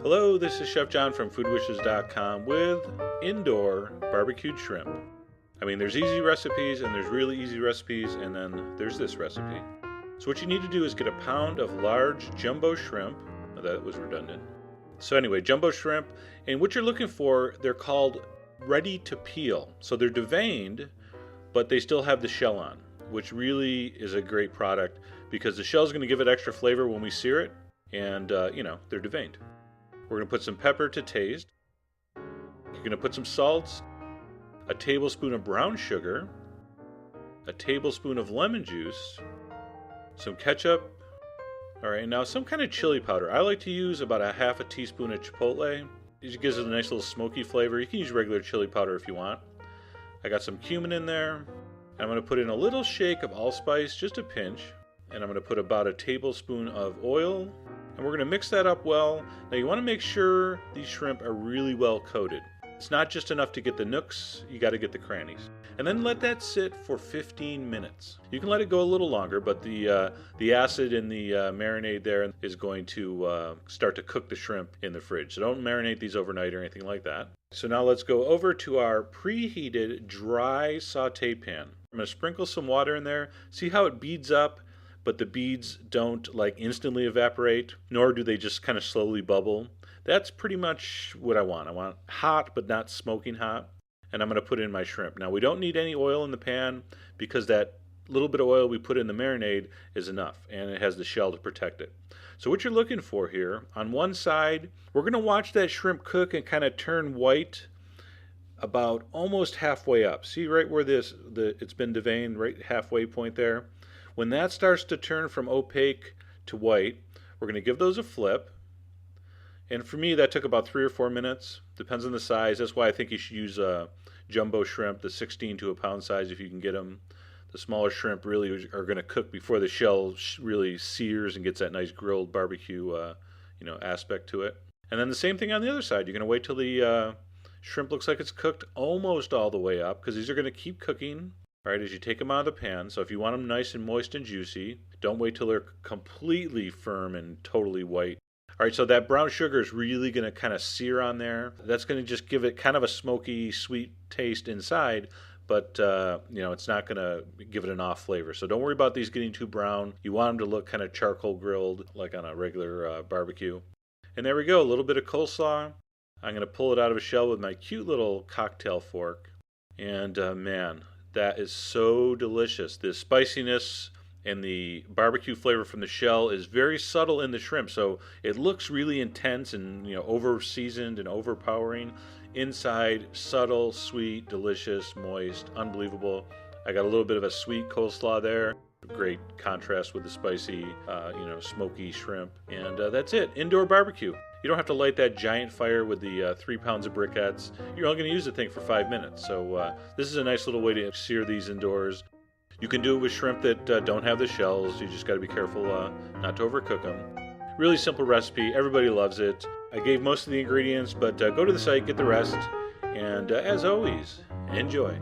Hello, this is Chef John from foodwishes.com with indoor barbecued shrimp. I mean, there's easy recipes and there's really easy recipes, and then there's this recipe. So what you need to do is get a pound of large jumbo shrimp. Oh, that was redundant. So anyway, jumbo shrimp, and what you're looking for, they're called ready to peel. So they're deveined, but they still have the shell on, which really is a great product because the shell is going to give it extra flavor when we sear it, and they're deveined. We're going to put some pepper to taste. You're going to put some salt, a tablespoon of brown sugar, a tablespoon of lemon juice, some ketchup. All right, now some kind of chili powder. I like to use about a half a teaspoon of chipotle. It gives it a nice little smoky flavor. You can use regular chili powder if you want. I got some cumin in there. I'm going to put in a little shake of allspice, just a pinch. And I'm going to put about a tablespoon of oil. And we're going to mix that up well. Now you want to make sure these shrimp are really well coated. It's not just enough to get the nooks, you got to get the crannies. And then let that sit for 15 minutes. You can let it go a little longer, but the acid in the marinade there is going to start to cook the shrimp in the fridge. So don't marinate these overnight or anything like that. So now let's go over to our preheated dry saute pan. I'm going to sprinkle some water in there. See how it beads up? But the beads don't like instantly evaporate, nor do they just kind of slowly bubble. That's pretty much what I want. I want hot, but not smoking hot. And I'm going to put in my shrimp. Now, we don't need any oil in the pan because that little bit of oil we put in the marinade is enough, and it has the shell to protect it. So what you're looking for here, on one side, we're going to watch that shrimp cook and kind of turn white about almost halfway up. See right where it's been deveined, right halfway point there? When that starts to turn from opaque to white, we're going to give those a flip. And for me, that took about 3 or 4 minutes. Depends on the size. That's why I think you should use a jumbo shrimp, the 16 to a pound size if you can get them. The smaller shrimp really are going to cook before the shell really sears and gets that nice grilled barbecue aspect to it. And then the same thing on the other side. You're going to wait till the shrimp looks like it's cooked almost all the way up, because these are going to keep cooking. All right, as you take them out of the pan. So if you want them nice and moist and juicy, don't wait till they're completely firm and totally white. All right, so that brown sugar is really going to kind of sear on there. That's going to just give it kind of a smoky, sweet taste inside, but it's not going to give it an off flavor. So don't worry about these getting too brown. You want them to look kind of charcoal grilled, like on a regular barbecue. And there we go, a little bit of coleslaw. I'm going to pull it out of a shell with my cute little cocktail fork. And man, that is so delicious. The spiciness and the barbecue flavor from the shell is very subtle in the shrimp, so it looks really intense and over seasoned and overpowering. Inside, subtle, sweet, delicious, moist, unbelievable. I got a little bit of a sweet coleslaw there. Great contrast with the spicy, smoky shrimp. And that's it. Indoor barbecue. You don't have to light that giant fire with the 3 pounds of briquettes. You're only going to use the thing for 5 minutes. So this is a nice little way to sear these indoors. You can do it with shrimp that don't have the shells. You just got to be careful not to overcook them. Really simple recipe. Everybody loves it. I gave most of the ingredients, but go to the site, get the rest. And as always, enjoy.